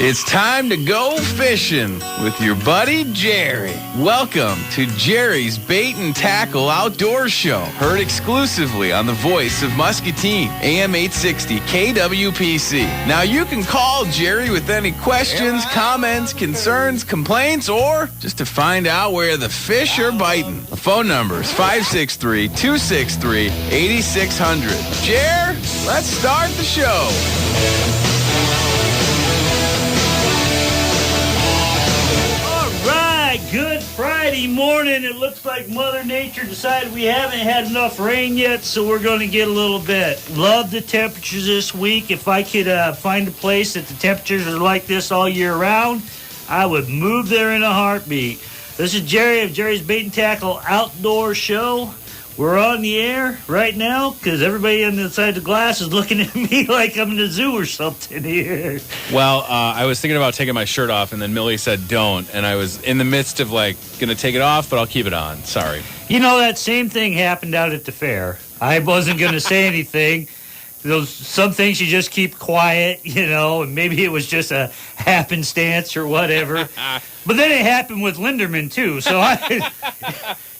It's time to go fishing with your buddy Jerry. Welcome to Jerry's Bait and Tackle Outdoor Show. Heard exclusively on the voice of Muscatine, AM 860 KWPC. Now you can call Jerry with any questions, comments, concerns, complaints, or just to find out where the fish are biting. The phone number is 563-263-8600. Jer, let's start the show. Good Friday morning. It looks like Mother Nature decided we haven't had enough rain yet, so we're going to get a little bit. Love the temperatures this week. If I could find a place that the temperatures are like this all year round, I would move there in a heartbeat. This is Jerry of Jerry's Bait and Tackle Outdoor Show. We're on the air right now because everybody on the side of the glass is looking at me like I'm in a zoo or something here. Well, I was thinking about taking my shirt off, and then Millie said don't, and I was in the midst of, going to take it off, but I'll keep it on. Sorry. You know, that same thing happened out at the fair. I wasn't going to say anything. Some things you just keep quiet, and maybe it was just a happenstance or whatever. But then it happened with Linderman, too, so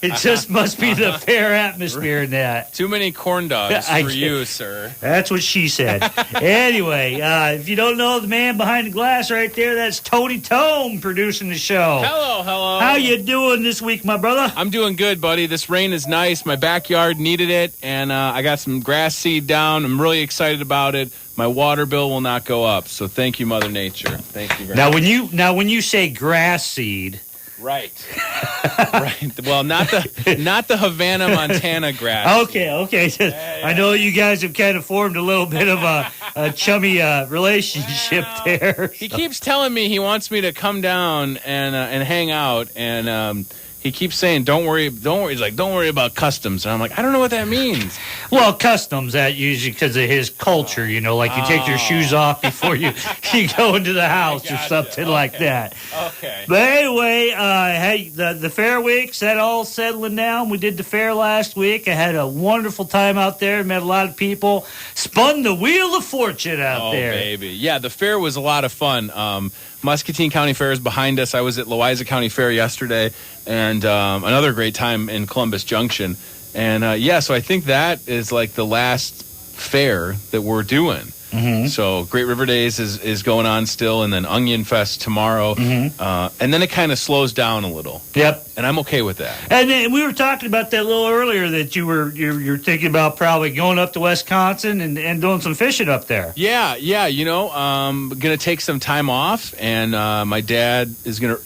it just must be the fair atmosphere in that. Too many corn dogs for you, sir. That's what she said. Anyway, if you don't know the man behind the glass right there, that's Tony Tome producing the show. Hello. How you doing this week, my brother? I'm doing good, buddy. This rain is nice. My backyard needed it, and I got some grass seed down. I'm really excited about it. My water bill will not go up, so thank you, Mother Nature. Thank you very much. When you say grass seed, right. Well, not the Havana, Montana grass. Okay. I know you guys have kind of formed a little bit of a chummy relationship there. He keeps telling me he wants me to come down and hang out, and he keeps saying, "Don't worry." He's like, "Don't worry about customs," and I'm like, "I don't know what that means." Well, customs, that usually because of his culture, you take your shoes off before you go into the house or something like that. Okay. But anyway, hey, the fair weeks, that all settling down. We did the fair last week. I had a wonderful time out there. Met a lot of people. Spun the wheel of fortune out there. Oh, baby. Yeah, the fair was a lot of fun. Muscatine County Fair is behind us. I was at Louisa County Fair yesterday, and another great time in Columbus Junction. And, so I think that is like the last fair that we're doing. Mm-hmm. So Great River Days is going on still, and then Onion Fest tomorrow. Mm-hmm. And then it kind of slows down a little. Yep. And I'm okay with that. And then we were talking about that a little earlier, that you're thinking about probably going up to Wisconsin and doing some fishing up there. Yeah. Going to take some time off, and my dad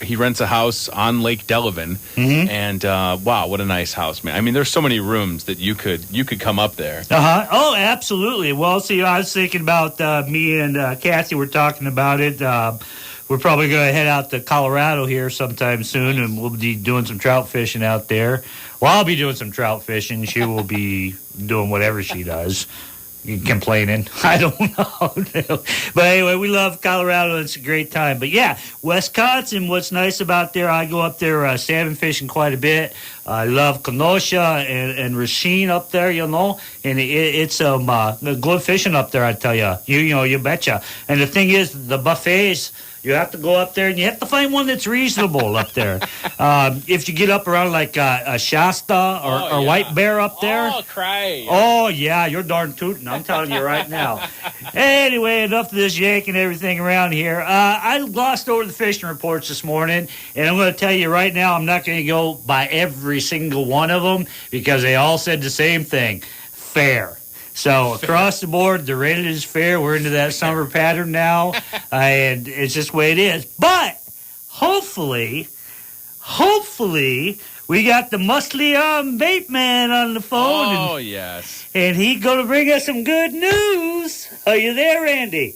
he rents a house on Lake Delavan. Mm-hmm. And wow, what a nice house, man. I mean, there's so many rooms that you could come up there. Uh-huh. Oh, absolutely. Well, see, I was thinking about me and Kathy were talking about it. We're probably going to head out to Colorado here sometime soon, and we'll be doing some trout fishing out there. Well, I'll be doing some trout fishing. She will be doing whatever she does. Complaining. I don't know. But anyway, we love Colorado. It's a great time. But yeah, Wisconsin, what's nice about there, I go up there salmon fishing quite a bit. I love Kenosha and Racine up there, and it's good fishing up there, I tell you. You betcha. And the thing is, the buffets, you have to go up there, and you have to find one that's reasonable up there. If you get up around like a Shasta or White Bear up there. Oh, cry. Oh, yeah, you're darn tootin'. I'm telling you right now. Anyway, enough of this yanking everything around here. I glossed over the fishing reports this morning, and I'm going to tell you right now, I'm not going to go by every single one of them because they all said the same thing. Fair. So across the board, the rated is fair. We're into that summer pattern now, and it's just the way it is. But hopefully, we got the Muscatine Bait Man on the phone. Oh, yes. And he's going to bring us some good news. Are you there, Randy?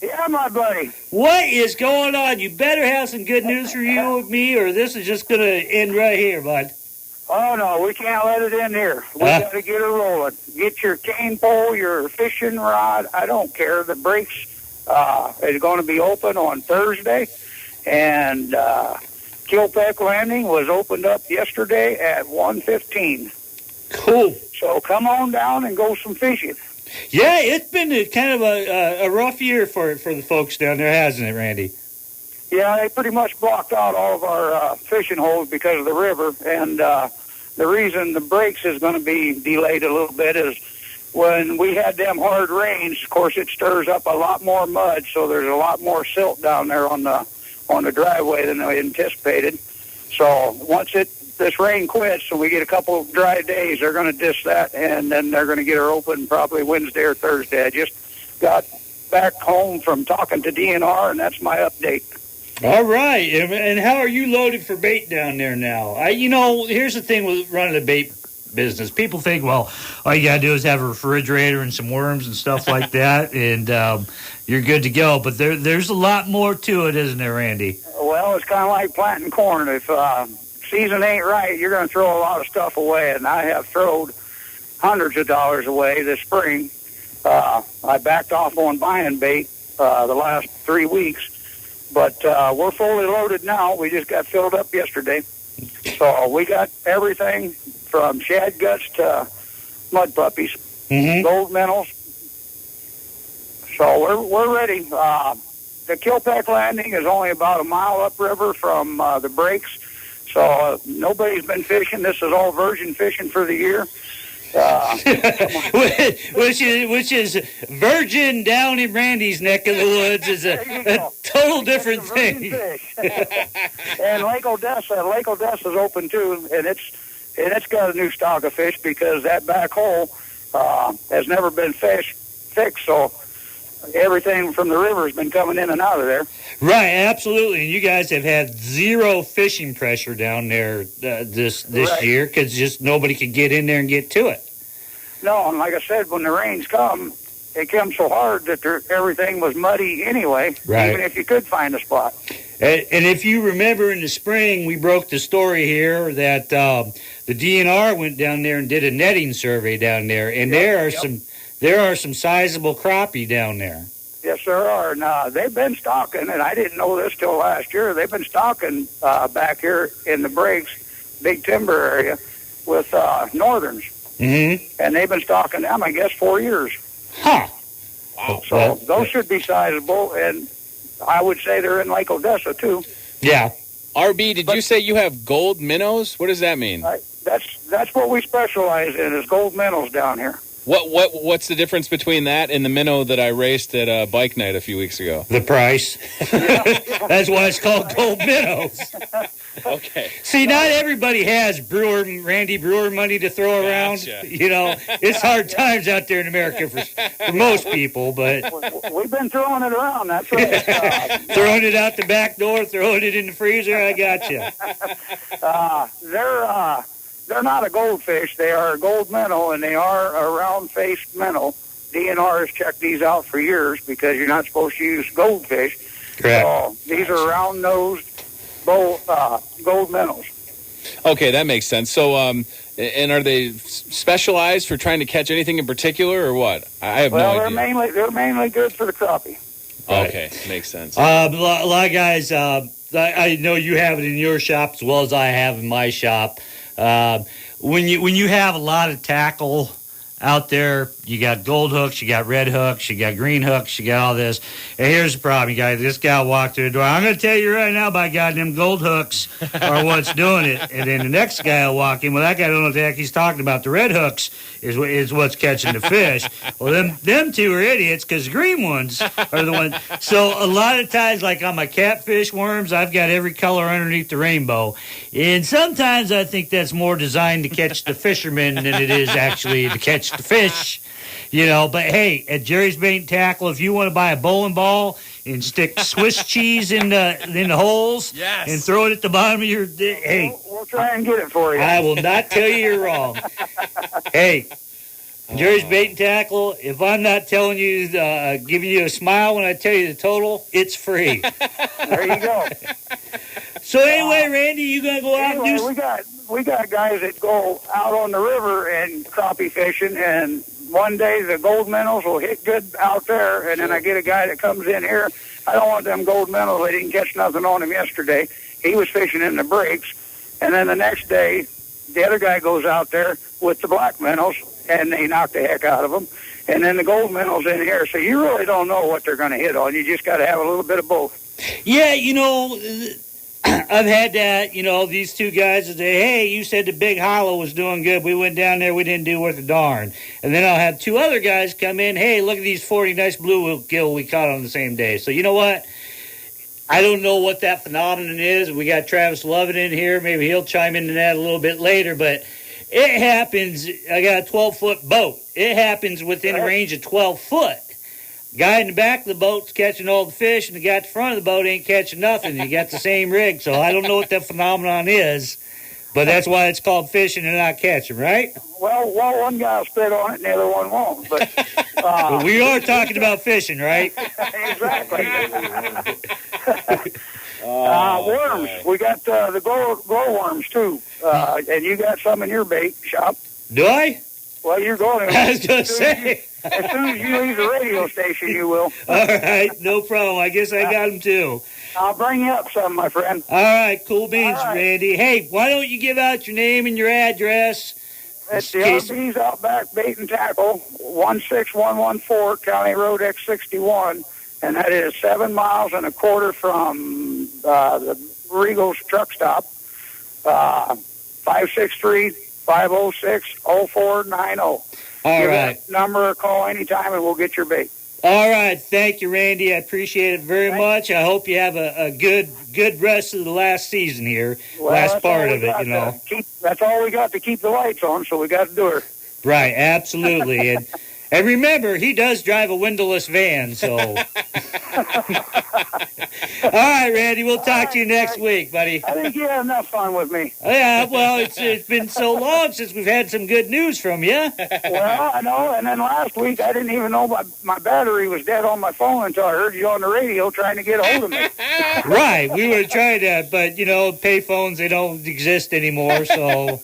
Yeah, my buddy. What is going on? You better have some good news for you and me, or this is just going to end right here, bud. Oh, no, we can't let it in here. We got to get it rolling. Get your cane pole, your fishing rod. I don't care. The breaks is going to be open on Thursday. And Kilpeck Landing was opened up yesterday at 1:15. Cool. So come on down and go some fishing. Yeah, it's been kind of a rough year for the folks down there, hasn't it, Randy? Yeah, they pretty much blocked out all of our fishing holes because of the river, and the reason the breaks is going to be delayed a little bit is when we had them hard rains. Of course, it stirs up a lot more mud, so there's a lot more silt down there on the driveway than we anticipated. So once this rain quits and we get a couple of dry days, they're going to dish that, and then they're going to get her open probably Wednesday or Thursday. I just got back home from talking to DNR, and that's my update. All right, and how are you loaded for bait down there now? Here's the thing with running a bait business. People think, well, all you gotta do is have a refrigerator and some worms and stuff like that, and you're good to go. But there's a lot more to it, isn't there, Randy? Well, it's kind of like planting corn. If season ain't right, you're going to throw a lot of stuff away, and I have thrown hundreds of dollars away this spring. I backed off on buying bait the last 3 weeks. But we're fully loaded now. We just got filled up yesterday. So we got everything from shad guts to mud puppies, gold minnows. So we're ready. The Kilpack Landing is only about a mile upriver from the breaks. So nobody's been fishing. This is all virgin fishing for the year. Which is virgin down in Randy's neck of the woods is a total different thing. And Lake Odessa is open too, and it's got a new stock of fish because that back hole has never been fixed, so everything from the river has been coming in and out of there. Right, absolutely. And you guys have had zero fishing pressure down there this right. year because just nobody could get in there and get to it. No, and like I said, when the rains come, it comes so hard that everything was muddy anyway, right. Even if you could find a spot. And if you remember in the spring, we broke the story here that the DNR went down there and did a netting survey down there, and there are some sizable crappie down there. Yes, there are. And they've been stocking, and I didn't know this till last year. They've been stocking back here in the breaks, Big Timber area, with northerns. Mm-hmm. And they've been stocking them, I guess, 4 years. Huh. Wow. So those should be sizable, and I would say they're in Lake Odessa, too. Yeah. RB, did you say you have gold minnows? What does that mean? That's what we specialize in, is gold minnows down here. What's the difference between that and the minnow that I raced at bike night a few weeks ago? The price. That's why it's called gold minnows. Okay. See, not everybody has Randy Brewer money to throw around. Gotcha. It's hard times out there in America for most people, but We've been throwing it around, that's right. throwing it out the back door, throwing it in the freezer, I got you. They're not a goldfish. They are a gold minnow, and they are a round-faced minnow. DNR has checked these out for years because you're not supposed to use goldfish. Correct. So these are round-nosed gold minnows. Okay, that makes sense. So, and are they specialized for trying to catch anything in particular, or what? I have no idea. They're mainly good for the crappie. Okay, makes sense. A lot of guys, I know you have it in your shop as well as I have in my shop. When you have a lot of tackle out there, you got gold hooks, you got red hooks, you got green hooks, you got all this. And here's the problem, you guys. This guy walked through the door. I'm going to tell you right now, by God, them gold hooks are what's doing it. And then the next guy will walk in. Well, that guy don't know what the heck he's talking about. The red hooks is what's catching the fish. Well, them two are idiots because the green ones are the ones. So a lot of times, like on my catfish worms, I've got every color underneath the rainbow. And sometimes I think that's more designed to catch the fishermen than it is actually to catch the fish. But hey, at Jerry's Bait and Tackle, if you want to buy a bowling ball and stick Swiss cheese in the holes and throw it at the bottom of your... Hey, we'll try and get it for you. I will not tell you you're wrong. Hey, Jerry's Bait and Tackle, if I'm not telling you, giving you a smile when I tell you the total, it's free. There you go. So anyway, Randy, you going to go out and do... We got guys that go out on the river and crappie fishing, and one day the gold minnows will hit good out there, and then I get a guy that comes in here. I don't want them gold minnows. They didn't catch nothing on him yesterday. He was fishing in the breaks, and then the next day the other guy goes out there with the black minnows, and they knock the heck out of them. and then the gold minnow's in here. So you really don't know what they're going to hit on. You just got to have a little bit of both. Yeah, I've had that, these two guys that say, hey, you said the Big Hollow was doing good. We went down there, we didn't do worth a darn. And then I'll have two other guys come in, hey, look at these 40 nice bluegill we caught on the same day. So you know what? I don't know what that phenomenon is. We got Travis Lovett in here. Maybe he'll chime into that a little bit later. But it happens. I got a 12-foot boat. It happens within a range of 12 foot. Guy in the back of the boat's catching all the fish, and the guy at the front of the boat ain't catching nothing. You got the same rig. So I don't know what that phenomenon is. But that's why it's called fishing and not catching, right? Well, one guy will spit on it and the other one won't. But But we are talking about fishing, right? exactly. Worms. We got the glow worms, too. And you got some in your bait shop. Do I? Well, you're going to. I was going to say. As soon as you leave the radio station, you will. All right, no problem. I guess I got them, too. I'll bring you up some, my friend. All right, cool beans, All right. Randy. Hey, why don't you give out your name and your address? It's the RB's Outback Bait and Tackle, 16114 County Road X61, and that is 7 miles and a quarter from the Regal's truck stop, 563-506-0490. All Give right. that number a call anytime, and we'll get your bait. All right, thank you, Randy. I appreciate it very much. I hope you have a good rest of the last season here, Well, last that's part all of we it, got you know. That's all we got to keep the lights on, so we got to do it. Right, absolutely. And remember, he does drive a windowless van, so. All right, Randy, we'll talk to you next week, buddy. I think you had enough fun with me. Yeah, well, it's been so long since we've had some good news from you. Well, I know, and then last week I didn't even know my battery was dead on my phone until I heard you on the radio trying to get a hold of me. Right, we were trying to, but, pay phones, they don't exist anymore, so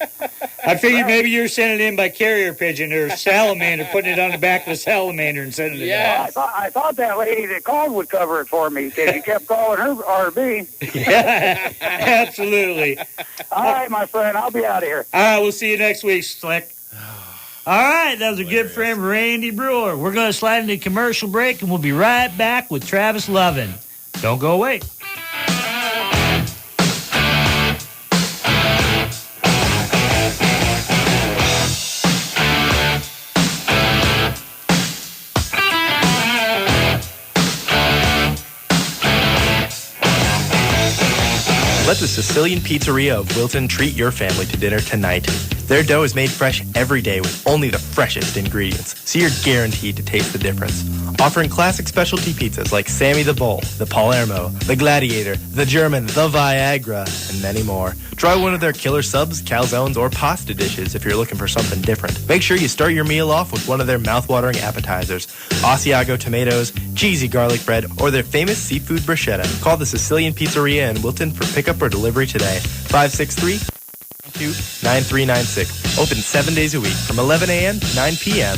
I figured maybe you're sending it in by carrier pigeon or salamander, putting it on the back of a salamander and sending it I thought that lady that called would cover it for me because you kept calling her RB. Yeah, absolutely. All right, my friend, I'll be out of here. All right, we'll see you next week, Slick. All right, that was a good friend, Randy Brewer. We're going to slide into a commercial break, and we'll be right back with Travis Lovin. Don't go away. Let the Sicilian Pizzeria of Wilton treat your family to dinner tonight. Their dough is made fresh every day with only the freshest ingredients, so you're guaranteed to taste the difference. Offering classic specialty pizzas like Sammy the Bull, the Palermo, the Gladiator, the German, the Viagra, and many more. Try one of their killer subs, calzones, or pasta dishes if you're looking for something different. Make sure you start your meal off with one of their mouth-watering appetizers, Asiago tomatoes, cheesy garlic bread, or their famous seafood bruschetta. Call the Sicilian Pizzeria in Wilton for pickup or delivery today. 563-9396. Open 7 days a week from 11 a.m. to 9 p.m.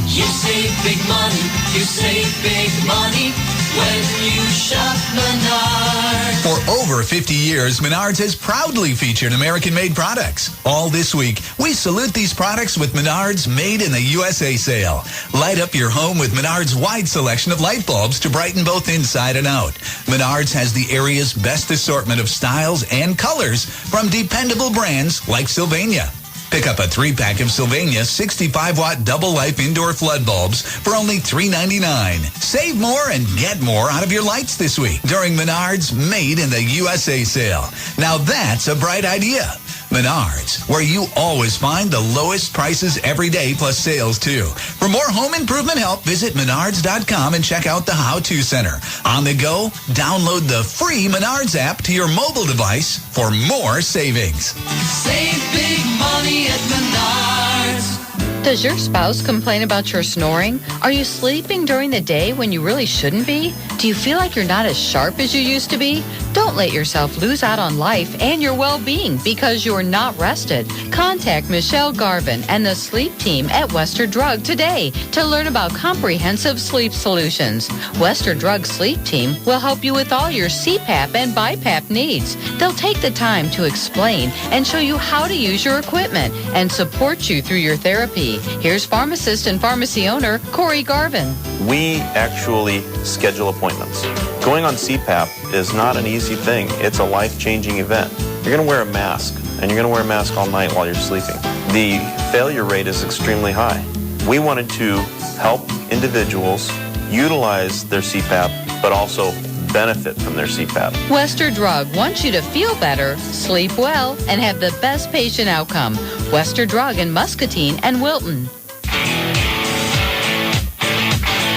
You save big money, you save big money when you shop Menards. For over 50 years, Menards has proudly featured American-made products. All this week, we salute these products with Menards Made in the USA sale. Light up your home with Menards' wide selection of light bulbs to brighten both inside and out. Menards has the area's best assortment of styles and colors from dependable brands like Sylvania. Pick up a 3-pack of Sylvania 65-watt double-life indoor flood bulbs for only $3.99. Save more and get more out of your lights this week during Menards Made in the USA sale. Now that's a bright idea. Menards, where you always find the lowest prices every day plus sales too. For more home improvement help, visit Menards.com and check out the How-To Center. On the go, download the free Menards app to your mobile device for more savings. Save big money at Menards. Does your spouse complain about your snoring? Are you sleeping during the day when you really shouldn't be? Do you feel like you're not as sharp as you used to be? Don't let yourself lose out on life and your well-being because you're not rested. Contact Michelle Garvin and the sleep team at Wester Drug today to learn about comprehensive sleep solutions. Wester Drug Sleep Team will help you with all your CPAP and BiPAP needs. They'll take the time to explain and show you how to use your equipment and support you through your therapy. pharmacy. Here's pharmacist and pharmacy owner Corey Garvin. We actually schedule appointments. Going on CPAP is not an easy thing. It's a life-changing event. You're going to wear a mask, and you're going to wear a mask all night while you're sleeping. The failure rate is extremely high. We wanted to help individuals utilize their CPAP, but also benefit from their CPAP. Wester Drug wants you to feel better, sleep well, and have the best patient outcome. Wester Drug in Muscatine and Wilton.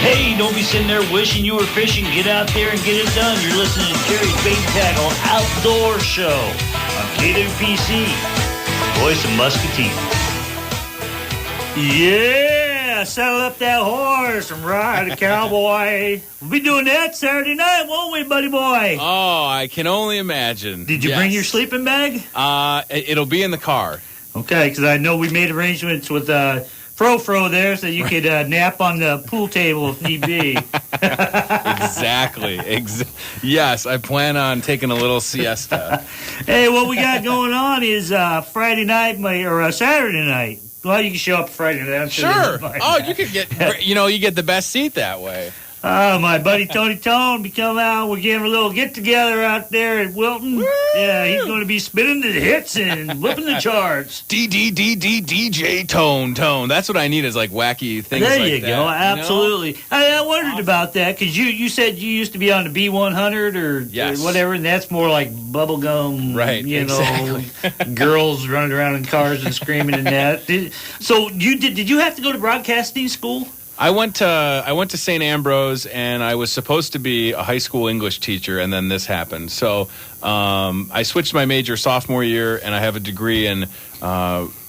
Hey, don't be sitting there wishing you were fishing. Get out there and get it done. You're listening to Jerry's Bait and Tackle Outdoor Show on KWPC, voice of Muscatine. Yeah, saddle up that horse and ride a cowboy. We'll be doing that Saturday night, won't we, buddy boy? Oh, I can only imagine. Did you bring your sleeping bag? It'll be in the car. Okay, because I know we made arrangements with Fro there so you could nap on the pool table if need be. Exactly. Yes, I plan on taking a little siesta. Hey, what we got going on is Friday night or Saturday night. Well, you can show up Friday night. I'm Sure. Oh, you could get, you get the best seat that way. My buddy Tony Tone be coming out. We're getting a little get-together out there at Wilton. Woo! Yeah, he's going to be spinning the hits and whipping the charts. DJ Tone. That's what I need is like wacky things there like you that. Go. Absolutely. You know? I wondered about that because you said you used to be on the B100 or whatever, and that's more like bubblegum, right? Exactly. Girls running around in cars and screaming and that. So did you have to go to broadcasting school? I went to St. Ambrose, and I was supposed to be a high school English teacher, and then this happened. So I switched my major sophomore year, and I have a degree in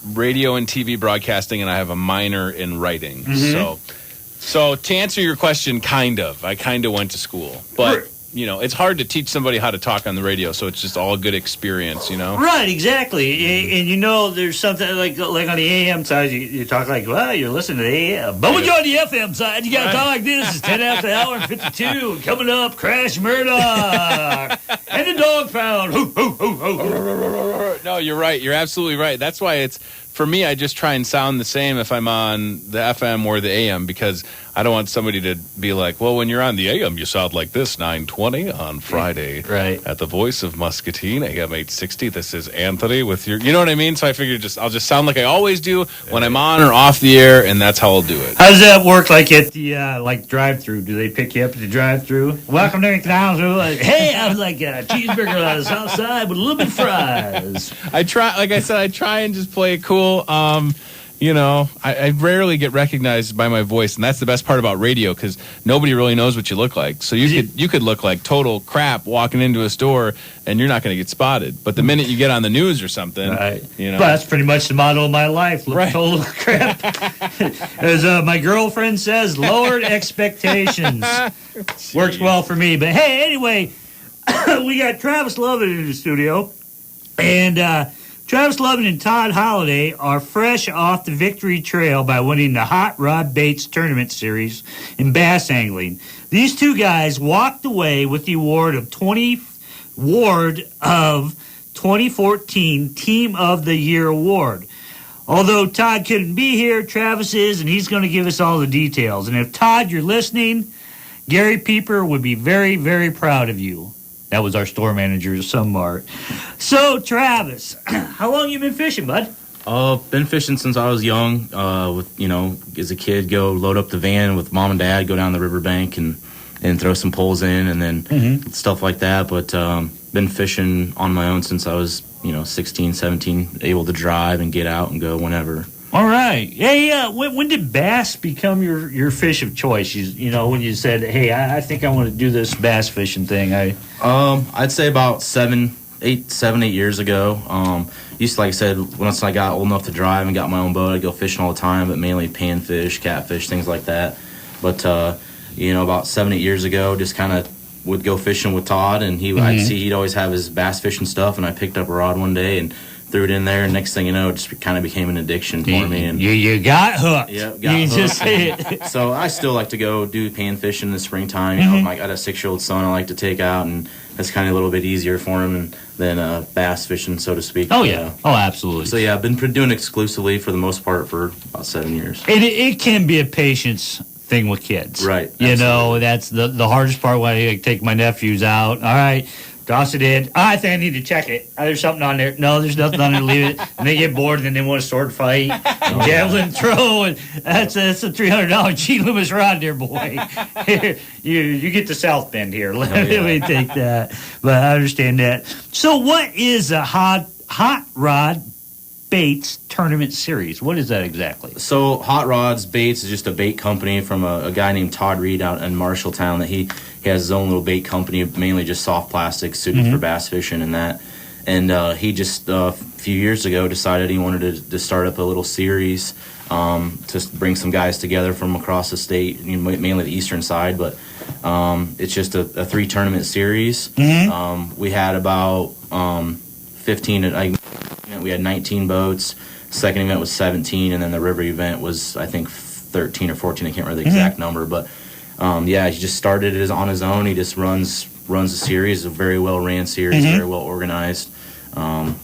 radio and TV broadcasting, and I have a minor in writing. Mm-hmm. So to answer your question, I kind of went to school, but. It's hard to teach somebody how to talk on the radio, so it's just all a good experience, Right, exactly. And there's something like on the AM side, you talk like, well, you're listening to the AM. But when you're on the FM side, you got to talk like this. It's 10 after the hour and 52. Coming up, Crash Murdoch. And the dog pound. Hoo, hoo, hoo, hoo. No, you're right. You're absolutely right. That's why for me, I just try and sound the same if I'm on the FM or the AM, because I don't want somebody to be like, well, when you're on the AM, you sound like this, 920 on Friday. Right. At the voice of Muscatine, AM 860. This is Anthony with your, you know what I mean? So I figured I'll just sound like I always do when I'm on or off the air, and that's how I'll do it. How does that work like at the drive-thru? Do they pick you up at the drive-thru? Welcome to McDonald's. Hey, I would like a cheeseburger on the south side with a little bit of fries. I try and just play it cool. I rarely get recognized by my voice, and that's the best part about radio, because nobody really knows what you look like. So you could look like total crap walking into a store, and you're not going to get spotted. But the minute you get on the news or something, right. But that's pretty much the motto of my life. Look right. Total crap. As my girlfriend says, lowered expectations. Works well for me. But hey, anyway, we got Travis Lovin in the studio, and Travis Lovin and Todd Holliday are fresh off the victory trail by winning the Hot Rod Baits Tournament Series in bass angling. These two guys walked away with the award of 2014 Team of the Year award. Although Todd couldn't be here, Travis is, and he's going to give us all the details. And if Todd, you're listening, Gary Pieper would be very, very proud of you. That was our store manager at Sunmart. So, Travis, how long you been fishing, bud? Been fishing since I was young. As a kid, go load up the van with mom and dad, go down the riverbank and throw some poles in, and then stuff like that. But been fishing on my own since I was, 16, 17, able to drive and get out and go whenever. All right. Yeah. When did bass become your fish of choice? When you said, "Hey, I think I want to do this bass fishing thing." I'd say about 7, 8 years ago. Used to, like I said, once I got old enough to drive and got my own boat, I'd go fishing all the time, but mainly panfish, catfish, things like that. But about 7, 8 years ago, just kind of would go fishing with Todd, and I'd see he'd always have his bass fishing stuff, and I picked up a rod one day and threw it in there, and next thing you know, it just kind of became an addiction for me. And you got hooked. Yeah, You just hit. So I still like to go do pan fishing in the springtime. You know, I got a 6-year-old son I like to take out, and that's kind of a little bit easier for him than bass fishing, so to speak. Oh, yeah. Oh, absolutely. So, yeah, I've been doing it exclusively for the most part for about 7 years. It can be a patience thing with kids. Right. You know, that's the hardest part when I take my nephews out. All right. Toss it in. I think I need to check it. There's something on there. No, there's nothing on there. Leave it. And they get bored, and then they want a sword fight, javelin throw, and that's a $300 G Loomis rod there, boy. Here, you get the South Bend here. Let me take that. But I understand that. So, what is a hot rod baits tournament series? What is that exactly? So Hot Rods Baits is just a bait company from a guy named Todd Reed out in Marshalltown. That he has his own little bait company, mainly just soft plastic suited for bass fishing and that. And he just a few years ago decided he wanted to start up a little series to bring some guys together from across the state, mainly the eastern side. But it's just a 3-tournament series. We had about 15. We had 19 boats. Second event was 17, and then the river event was, I think, 13 or 14. I can't remember the exact number, but he just started it on his own. He just runs a series, a very well ran series, very well organized. So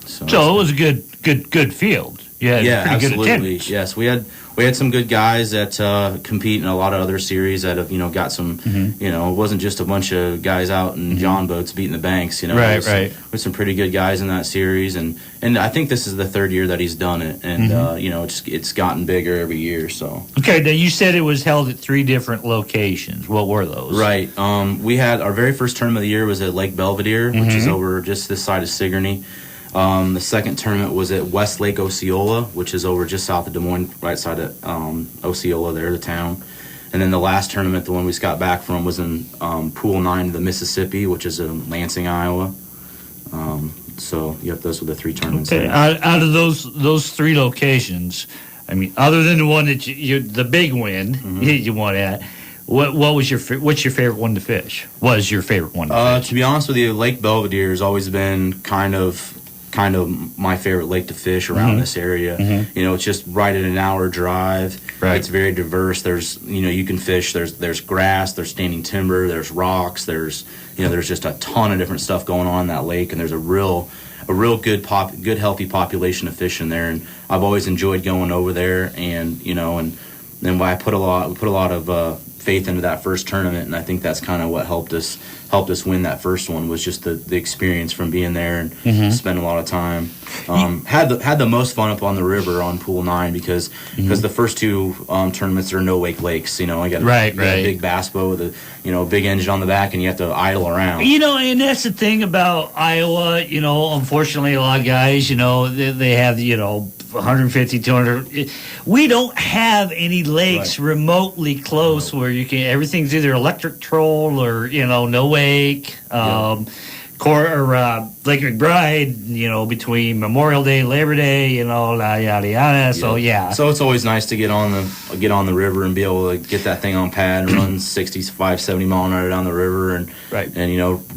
it was a good field. Yeah, pretty absolutely. good attendance. Yes, we had some good guys that compete in a lot of other series that have got some. It wasn't just a bunch of guys out in John boats beating the banks. Right. With some pretty good guys in that series, and I think this is the 3rd year that he's done it, and it's gotten bigger every year. So okay, now you said it was held at 3 different locations. What were those? Right. We had our very first tournament of the year was at Lake Belvedere, which is over just this side of Sigourney. The second tournament was at West Lake Osceola, which is over just south of Des Moines, right side of Osceola there, the town. And then the last tournament, the one we just got back from, was in Pool 9 of the Mississippi, which is in Lansing, Iowa. Those were the 3 tournaments. Okay. Out of those 3 locations, I mean, other than the one that the big win you won at, what's your favorite one to fish? Was your favorite one to fish? To be honest with you, Lake Belvedere has always been kind of my favorite lake to fish around this area. It's just right at an hour drive. Right. It's very diverse. There's you can fish. There's grass. There's standing timber. There's rocks. There's just a ton of different stuff going on in that lake, and there's a real good healthy population of fish in there. And I've always enjoyed going over there, and then I put a lot of faith into that first tournament, and I think that's kind of what helped us win that first one, was just the experience from being there and spending a lot of time. Had the most fun up on the river on Pool 9 because the first 2 tournaments are no wake lakes. I got a big bass boat with a big engine on the back, and you have to idle around. And that's the thing about Iowa. Unfortunately, a lot of guys, they have 150, 200. We don't have any lakes remotely close where you can. Everything's either electric troll or no wake. Lake McBride, between Memorial Day, Labor Day, yada yada yada. So So it's always nice to get on the river and be able to get that thing on pad and run 65, 70 mile an hour down the river and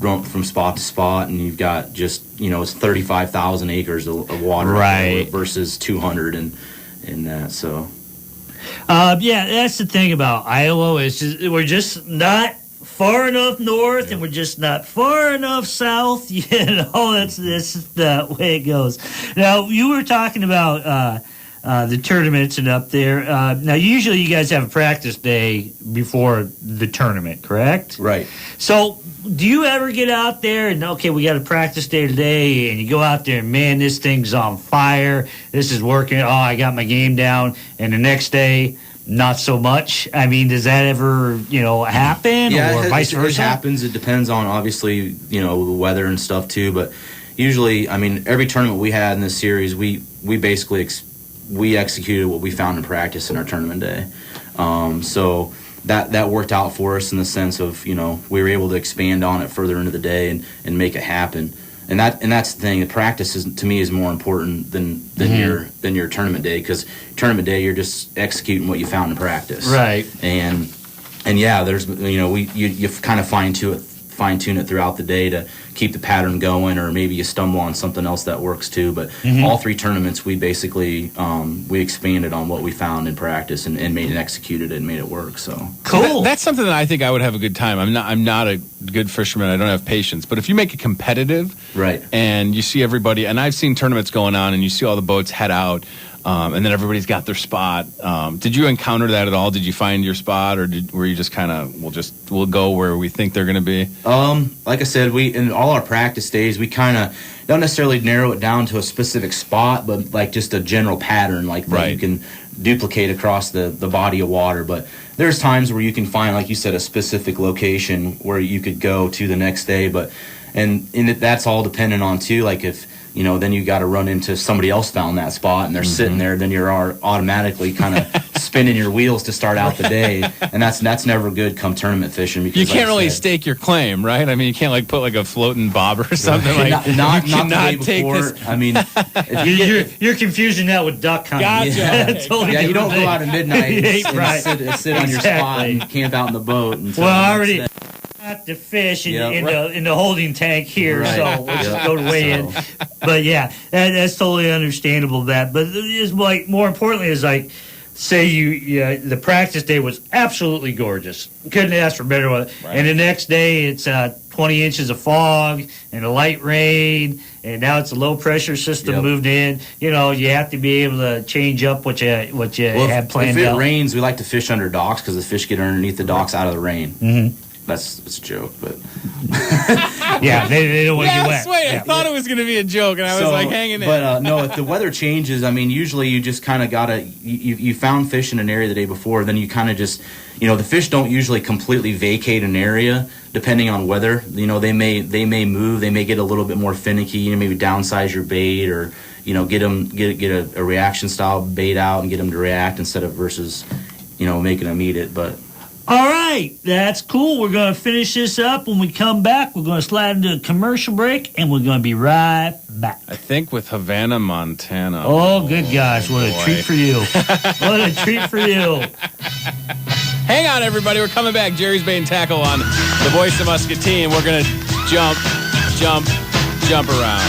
run from spot to spot, and you've got just it's 35,000 acres of water versus 200 and that. So that's the thing about Iowa is we're just not far enough north, and we're just not far enough south. That's the way it goes. Now, you were talking about the tournaments and up there. Now, usually you guys have a practice day before the tournament, correct? Right. So, do you ever get out there and, okay, we got a practice day today, and you go out there and, man, this thing's on fire. This is working. Oh, I got my game down. And the next day, not so much. I mean, does that ever, happen or vice versa? It happens. It depends on, obviously, the weather and stuff, too. But usually, I mean, every tournament we had in this series, we basically we executed what we found in practice in our tournament day. So that worked out for us in the sense of, we were able to expand on it further into the day and make it happen. And that's the thing. The practice to me is more important than your tournament day, because tournament day you're just executing what you found in practice, right? And there's you kind of fine fine tune it throughout the day to keep the pattern going, or maybe you stumble on something else that works too. But all 3 tournaments, we basically we expanded on what we found in practice and made it, executed it, and made it work. So cool. That's something that I think I would have a good time. I'm not a good fisherman. I don't have patience. But if you make it competitive, right, and you see everybody, and I've seen tournaments going on, and you see all the boats head out. And then everybody's got their spot. Did you encounter that at all? Did you find your spot, or were you just kind of we'll go where we think they're going to be? Like I said, we in all our practice days, we kind of don't necessarily narrow it down to a specific spot, but like just a general pattern, like that you can duplicate across the body of water. But there's times where you can find, like you said, a specific location where you could go to the next day. But and that's all dependent on too, like if. Then you got to run into somebody else found that spot and they're sitting there. Then you're automatically kind of spinning your wheels to start out the day, and that's never good come tournament fishing. Because you can't really stake your claim, right? I mean, you can't like put like a floating bobber or something like. Not the day before. I mean, you're confusing that with duck hunting. Gotcha. Totally you don't go out at midnight and right. sit on your spot and camp out in the boat. Well, I already. Got the fish in the holding tank here, so we'll just go to weigh in. But yeah, that's totally understandable. But it's like more importantly is like, say the practice day was absolutely gorgeous, couldn't ask for better weather, and the next day it's 20 inches of fog and a light rain, and now it's a low pressure system moved in. You have to be able to change up what you had planned. If it rains, we like to fish under docks because the fish get underneath the docks out of the rain. Mm-hmm. It's a joke, but yeah, they don't want to get wet. I thought it was going to be a joke, and I was like hanging in. But no, if the weather changes, I mean, usually you just kind of gotta you found fish in an area the day before, then you kind of just the fish don't usually completely vacate an area depending on weather. They may move, they may get a little bit more finicky. Maybe downsize your bait or get a reaction style bait out and get them to react instead of versus making them eat it, but. All right, that's cool. We're going to finish this up. When we come back, we're going to slide into a commercial break, and we're going to be right back. I think with Havana, Montana. Oh, good gosh. What a treat for you. What a treat for you. Hang on, everybody. We're coming back. Jerry's Bait and Tackle on the Voice of Muscatine. We're going to jump around.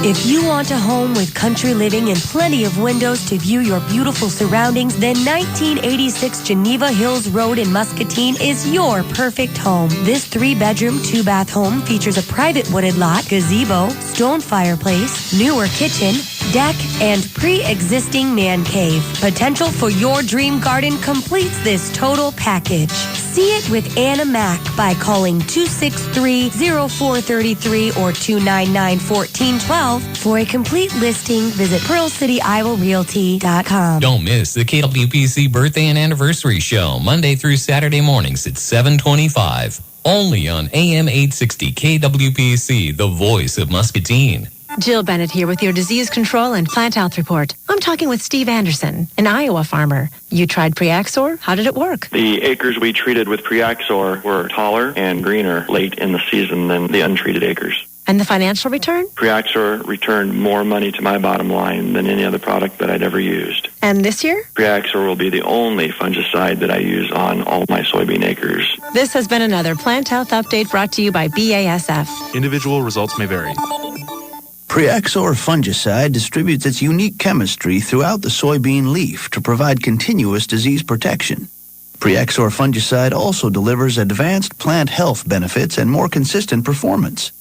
If you want a home with country living and plenty of windows to view your beautiful surroundings, then 1986 Geneva Hills Road in Muscatine is your perfect home. This 3-bedroom, 2-bath home features a private wooded lot, gazebo, stone fireplace, newer kitchen, deck, and pre-existing man cave. Potential for your dream garden completes this total package. See it with Anna Mack by calling 263-0433 or 299-1412. For a complete listing, visit PearlCityIowaRealty.com. Don't miss the KWPC Birthday and Anniversary Show, Monday through Saturday mornings at 7:25. Only on AM 860 KWPC, the voice of Muscatine. Jill Bennett here with your disease control and plant health report. I'm talking with Steve Anderson, an Iowa farmer. You tried Preaxor? How did it work? The acres we treated with Preaxor were taller and greener late in the season than the untreated acres. And the financial return? Preaxor returned more money to my bottom line than any other product that I'd ever used. And this year? Preaxor will be the only fungicide that I use on all my soybean acres. This has been another Plant Health Update brought to you by BASF. Individual results may vary. Preaxor fungicide distributes its unique chemistry throughout the soybean leaf to provide continuous disease protection. Preaxor fungicide also delivers advanced plant health benefits and more consistent performance.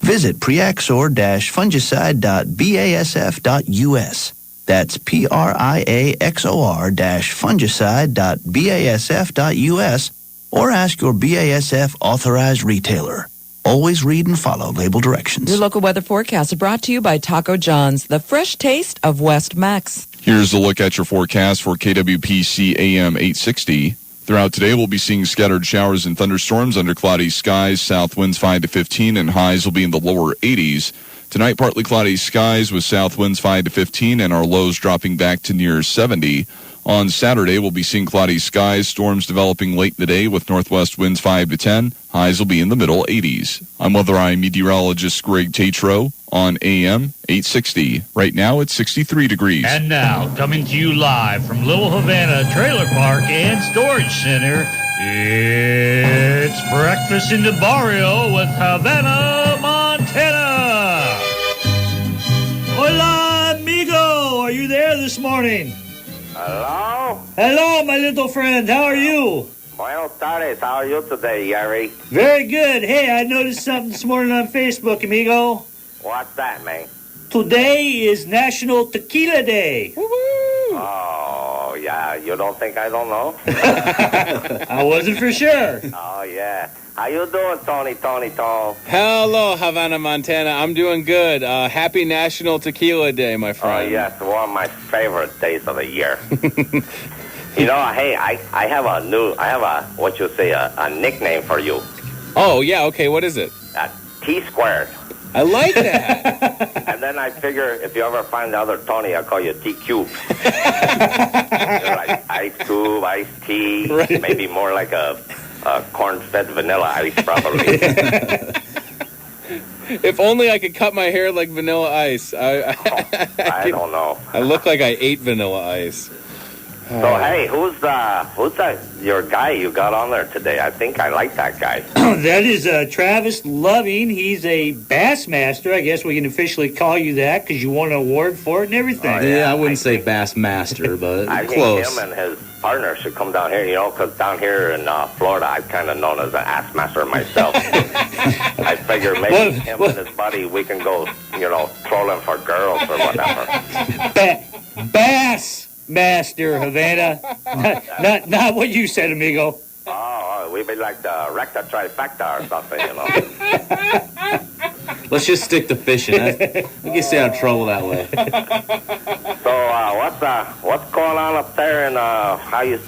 Visit preaxor-fungicide.basf.us. That's PRIAXOR-fungicide.basf.us, or ask your BASF authorized retailer. Always read and follow label directions. Your local weather forecast is brought to you by Taco John's, the fresh taste of West Mex. Here's a look at your forecast for KWPC AM 860. Throughout today, we'll be seeing scattered showers and thunderstorms under cloudy skies, south winds 5 to 15, and highs will be in the lower 80s. Tonight, partly cloudy skies with south winds 5 to 15, and our lows dropping back to near 70. On Saturday, we'll be seeing cloudy skies, storms developing late in the day with northwest winds 5 to 10. Highs will be in the middle 80s. I'm Weather Eye meteorologist Greg Tatro on AM 860. Right now, it's 63 degrees. And now, coming to you live from Little Havana Trailer Park and Storage Center, it's Breakfast in the Barrio with Havana, Montana. Hola, amigo. Are you there this morning? Hello? Hello, my little friend. How are you? Buenos tardes. How are you today, Gary? Very good. Hey, I noticed something this morning on Facebook, amigo. What's that, man? Today is National Tequila Day. Oh, yeah. You don't think I don't know? I wasn't for sure. Oh, yeah. How you doing, Tony? Hello, Havana, Montana. I'm doing good. Happy National Tequila Day, my Oh, friend. yes. One of my favorite days of the year. You know, hey, I have a nickname for you. Oh, yeah, okay. What is it? T-squared. I like that. And then I figure if you ever find the other Tony, I'll call you T-cube. You're like ice cube, iced tea, Right. maybe more like a corn-fed vanilla ice, probably. If only I could cut my hair like Vanilla Ice. I don't know. I look like I ate Vanilla Ice. So hey, who's that? Your guy you got on there today? I think I like that guy. That is Travis Loving. He's a Bassmaster. I guess we can officially call you that because you won an award for it and everything. Yeah, I wouldn't say Bass Master, but I think close. him and his partner should come down here, you know, because down here in Florida, I'm kind of known as an ass master myself. I figure maybe him and his buddy, we can go, you know, trolling for girls or whatever. Bass Master, Havana. Not what you said, amigo. Oh, we'd be like the recta trifecta or something, you know. Let's just stick to fishing. We can stay out of trouble that way. So what's going on up there? And how you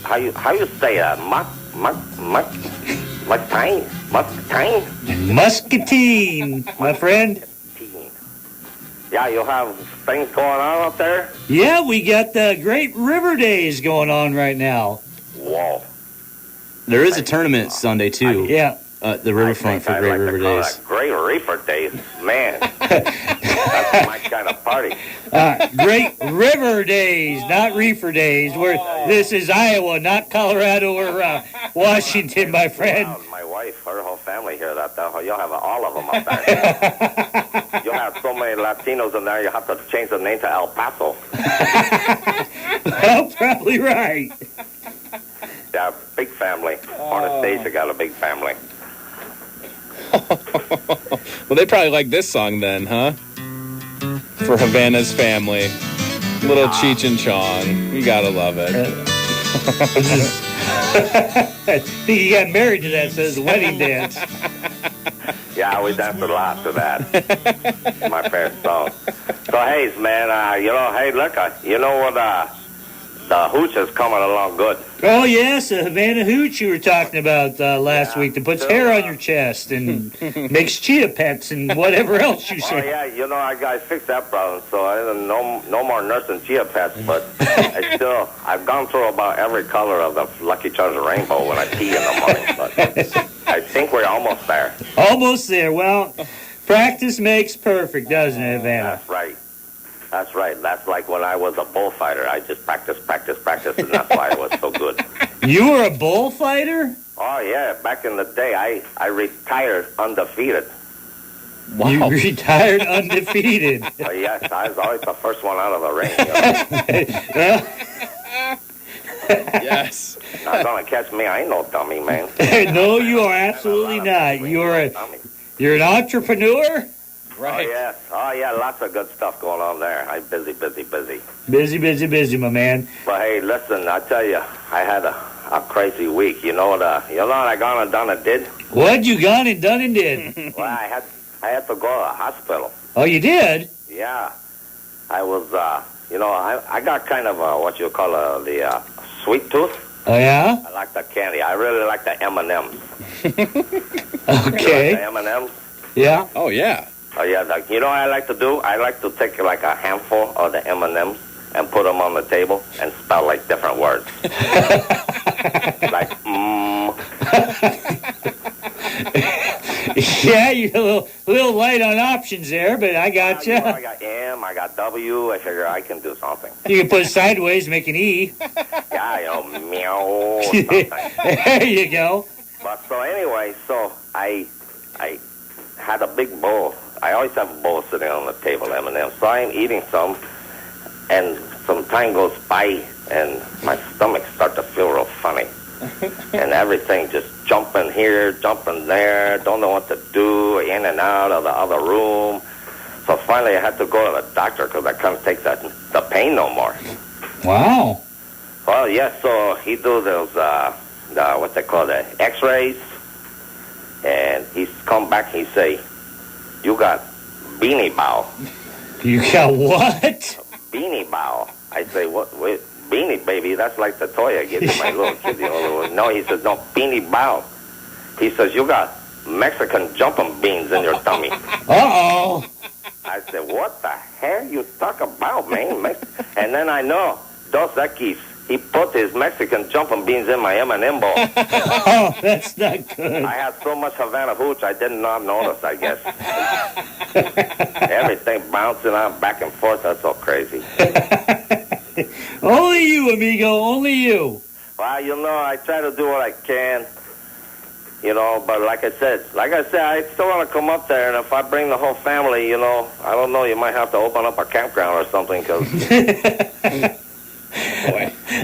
say Muscatine, my friend. Yeah, you have things going on up there. Yeah, we got the Great River Days going on right now. Whoa. There is a tournament Sunday, too. Yeah. The riverfront for Great River Days. Great Reefer Days, man. That's my kind of party. Great River Days, not Reefer Days. This is Iowa, not Colorado or Washington, my friend. My wife, her whole family here. You'll have all of them up there. You'll have so many Latinos in there, you have to change the name to El Paso. Well, probably right. Yeah, big family. On the stage, they got a big family. Well, they probably like this song then, huh? For Havana's family. Little Cheech and Chong. You gotta love it. I think he got married to that, says the wedding dance. Yeah, we danced a lot to that. My favorite song. So, hey, man, hey, look, you know what, the hooch is coming along good. Oh, yes, the Havana Hooch you were talking about last week that puts hair on your chest and makes chia pets and whatever else you Oh, say. yeah, you know, I fixed that problem, so I no more nursing chia pets, but I've gone through about every color of the Lucky Charms rainbow when I pee in the morning, but I think we're almost there. Almost there. Well, practice makes perfect, doesn't it, Havana? That's right. That's right. That's like when I was a bullfighter. I just practiced, and that's why I was so good. You were a bullfighter? Oh, yeah. Back in the day, I retired undefeated. Wow. You retired undefeated. Yes, I was always the first one out of the ring. Yes. Not going to catch me. I ain't no dummy, man. No, you are absolutely not. You're an entrepreneur? Right. Oh, yeah, lots of good stuff going on there. I'm busy. Busy, my man. But, hey, listen, I tell you, I had a crazy week. You know what I gone and done and did? What you gone and done and did? Well, I had to go to the hospital. Oh, you did? Yeah. I was, I got kind of what you call the sweet tooth. Oh, yeah? I like the candy. I really like the M&Ms. Okay. You like the M&Ms? Yeah. Oh, yeah. Oh, yeah. You know what I like to do? I like to take like a handful of the M&Ms and put them on the table and spell like different words. Like, Yeah, you're a little light on options there, but I got you. I got M, I got W. I figure I can do something. You can put it sideways, make an E. Yeah, meow. Something. There you go. But so anyway, so I had a big bowl. I always have a bowl sitting on the table, M&M. So I'm eating some, and some time goes by, and my stomach starts to feel real funny. And everything just jumping here, jumping there, don't know what to do, in and out of the other room. So finally I had to go to the doctor because I couldn't take the pain no more. Wow. Well, yeah, so he do those, what they call the x-rays, and he's come back and he say, you got beanie bow. You got what? Beanie bow. I say, what? Wait, beanie, baby, that's like the toy I give to my little kid. No, he says, no, beanie bow. He says, you got Mexican jumping beans in your tummy. Uh-oh. I said, what the hell you talk about, man? And then I know, Dos Equis, he put his Mexican jumping beans in my M&M bowl. Oh, that's not good. I had so much Havana hooch, I did not notice, I guess. Everything bouncing on back and forth, that's so crazy. Only you, amigo, only you. Well, I try to do what I can, but like I said, I still want to come up there, and if I bring the whole family, I don't know, you might have to open up a campground or something, because...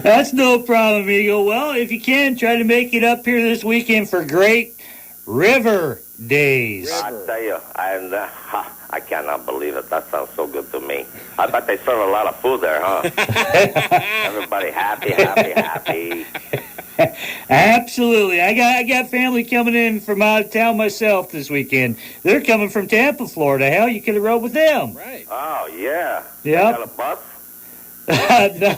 That's no problem, amigo. Well, if you can, try to make it up here this weekend for Great River Days. I tell you, I cannot believe it. That sounds so good to me. I bet they serve a lot of food there, huh? Everybody happy. Absolutely. I got family coming in from out of town myself this weekend. They're coming from Tampa, Florida. Hell, you could have rode with them. Right. Oh, yeah. Yep. Got a bus? No,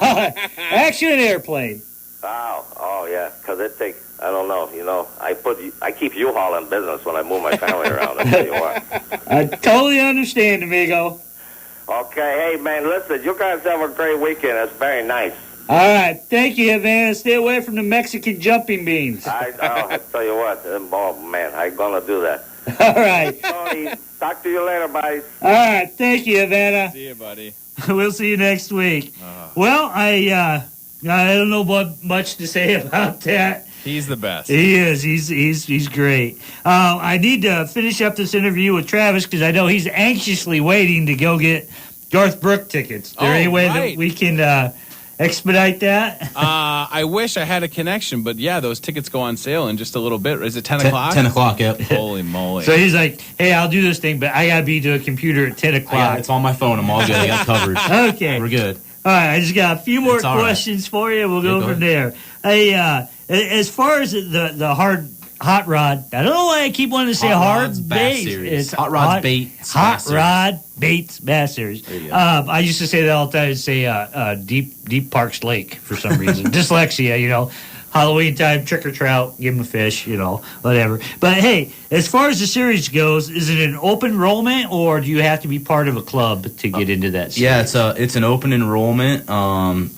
actually an airplane. Oh, yeah, because it takes, I don't know, I keep U-Haul in business when I move my family around, I tell you what. I totally understand, amigo. Okay, hey, man, listen, you guys have a great weekend. It's very nice. All right, thank you, Havana. Stay away from the Mexican jumping beans. I tell you what, oh, man, I'm going to do that. All right. Tony, talk to you later, buddy. All right, thank you, Havana. See you, buddy. We'll see you next week. Well, I don't know what much to say about that. He's the best. He is. He's great. I need to finish up this interview with Travis because I know he's anxiously waiting to go get Garth Brooks tickets. Is there any way that we can expedite that? I wish I had a connection, but yeah, those tickets go on sale in just a little bit. Is it 10 o'clock? 10 o'clock, yep. Holy moly. So he's like, hey, I'll do this thing, but I got to be to a computer at 10 o'clock. It's on my phone. I'm all good. I got covered. Okay. We're good. All right, I just got a few more It's all right. questions for you. We'll go go from there. Hey, as far as the hot rod, I don't know why I keep wanting to say Hot Rod's hard Bass bait. Series. It's Hot Rod's Baits Hot Bass Series. Rod Baits Bass Series. There you go. I used to say that all the time. I'd say Deep Parks Lake for some reason. Dyslexia, Halloween time, trick or trout, give them a fish, whatever. But hey, as far as the series goes, is it an open enrollment or do you have to be part of a club to get into that series? Yeah, it's an open enrollment.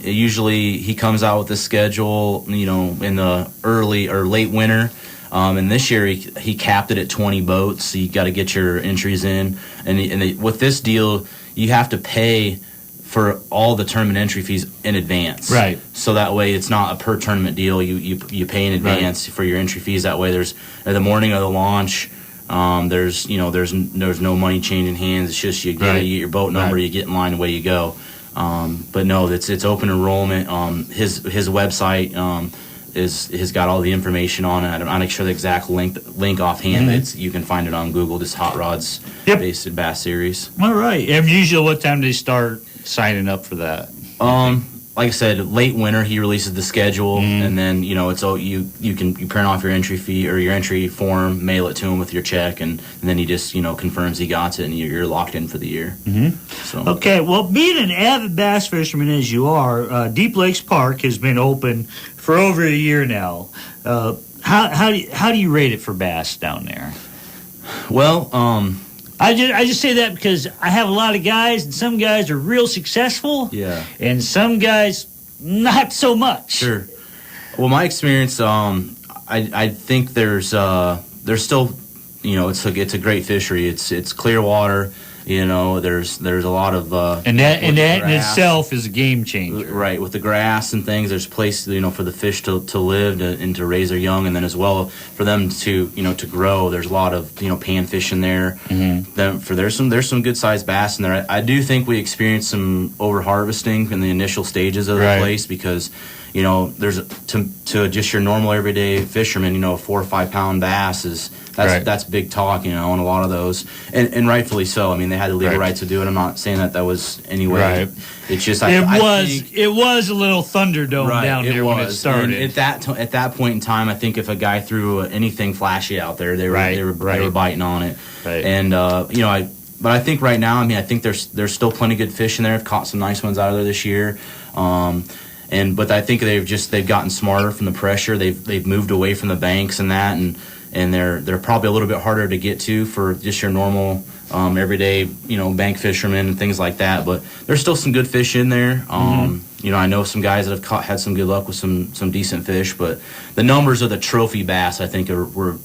Usually he comes out with the schedule, in the early or late winter. And this year he capped it at 20 boats. So you got to get your entries in. And with this deal, you have to pay for all the tournament entry fees in advance. Right. So that way it's not a per tournament deal. You pay in advance for your entry fees. That way there's the morning of the launch. There's no money changing hands. It's just you get your boat number, you get in line, away you go. But no, it's open enrollment. His website has got all the information on it. I'm not sure the exact link offhand. Mm-hmm. You can find it on Google. Just Hot Rods based in Bass Series. All right. And usually what time do they start signing up for that? Like I said, late winter he releases the schedule, and then it's you print off your entry fee or your entry form, mail it to him with your check, and then he just confirms he got it, and you're locked in for the year. Mm-hmm. So okay, well, being an avid bass fisherman as you are, Deep Lakes Park has been open for over a year now. How do you rate it for bass down there? Well, I just say that because I have a lot of guys, and some guys are real successful, and some guys not so much. Sure. Well, my experience, I think there's still, it's a great fishery. It's clear water. There's a lot of and that in itself is a game changer, right? With the grass and things, there's a place for the fish to live and to raise their young, and then as well for them to to grow. There's a lot of panfish in there. There's some good sized bass in there. I do think we experienced some over harvesting in the initial stages of the place because there's to just your normal everyday fisherman, a 4 or 5 pound bass that's big talk, on a lot of those, and rightfully so. I mean, they had the legal right to do it. I'm not saying that was any way. Right. It's just it was a little Thunderdome down there when it started. And at that point in time, I think if a guy threw anything flashy out there, they were biting on it. Right. And but I think right now, I think there's still plenty of good fish in there. I've caught some nice ones out of there this year. But I think they've gotten smarter from the pressure. They've moved away from the banks and that, and they're probably a little bit harder to get to for just your normal everyday bank fishermen and things like that. But there's still some good fish in there. I know some guys that have had some good luck with some decent fish, but the numbers of the trophy bass I think were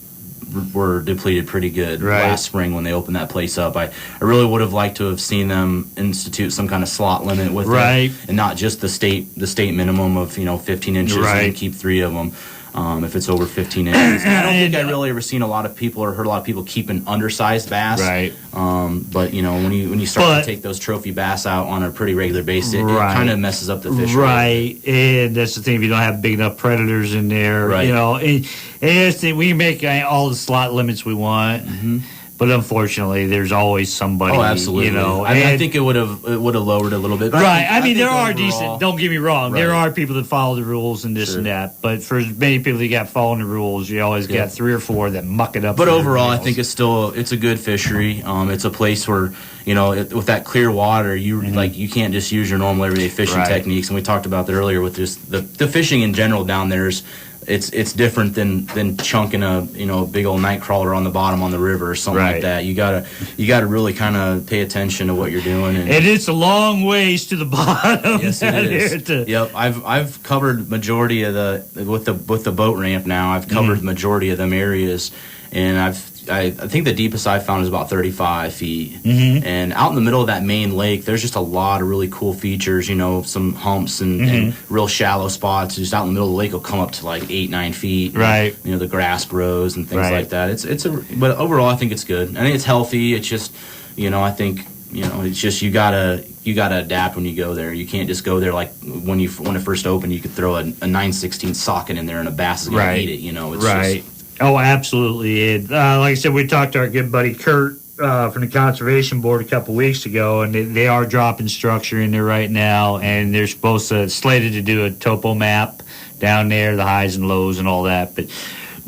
depleted pretty good last spring when they opened that place up. I really would have liked to have seen them institute some kind of slot limit with it, and not just the state minimum of 15 inches and keep 3 of them. If it's over 15 inches, I don't think I really ever seen a lot of people or heard a lot of people keeping undersized bass. Right. But when you start to take those trophy bass out on a pretty regular basis, it kind of messes up the fish. Right. And that's the thing. If you don't have big enough predators in there, and that's the thing, we make all the slot limits we want. But unfortunately, there's always somebody. Oh, absolutely. I think it would have lowered a little bit. Right. I mean, there are decent. Don't get me wrong. There are people that follow the rules and this and that. But for many people that got following the rules, you always got 3 or 4 that muck it up. But overall, I think it's a good fishery. It's a place where with that clear water, you can't just use your normal everyday fishing techniques. And we talked about that earlier with just the fishing in general down there is. It's different than chunking a big old night crawler on the bottom on the river or something like that. You gotta really kind of pay attention to what you're doing. And it's a long ways to the bottom. Yes, it is. Yep, I've covered majority of with the boat ramp now. I've covered the majority of them areas, and I think the deepest I've found is about 35 feet. And out in the middle of that main lake, there's just a lot of really cool features, some humps and real shallow spots. Just out in the middle of the lake will come up to like 8-9 feet. Right. And, the grass grows and things like that. But overall, I think it's good. I think it's healthy. It's just, I think, it's just you gotta adapt when you go there. You can't just go there like when it first opened. You could throw a 9/16 socket in there and a bass is gonna eat it. It's just, oh, absolutely. Like I said, we talked to our good buddy Kurt from the Conservation Board a couple weeks ago, and they are dropping structure in there right now, and they're slated to do a topo map down there, the highs and lows and all that. But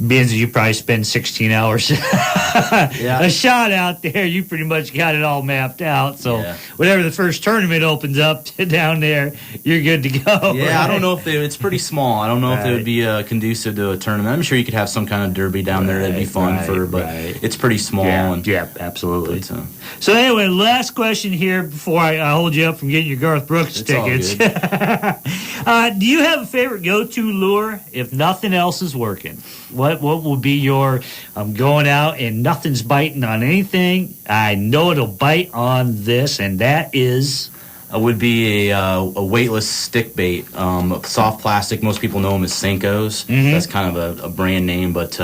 being that you probably spend 16 hours a shot out there, you pretty much got it all mapped out. So whenever the first tournament opens up down there, you're good to go. Yeah, I don't know if it's pretty small. I don't know if it would be conducive to a tournament. I'm sure you could have some kind of derby down there that'd be fun but it's pretty small. Yeah, absolutely. But, so anyway, last question here before I hold you up from getting your Garth Brooks tickets. Do you have a favorite go-to lure if nothing else is working? What will be your, I'm going out and nothing's biting on anything. I know it'll bite on this, and that is? Would be a weightless stick bait, soft plastic. Most people know them as Senkos. That's kind of a brand name, but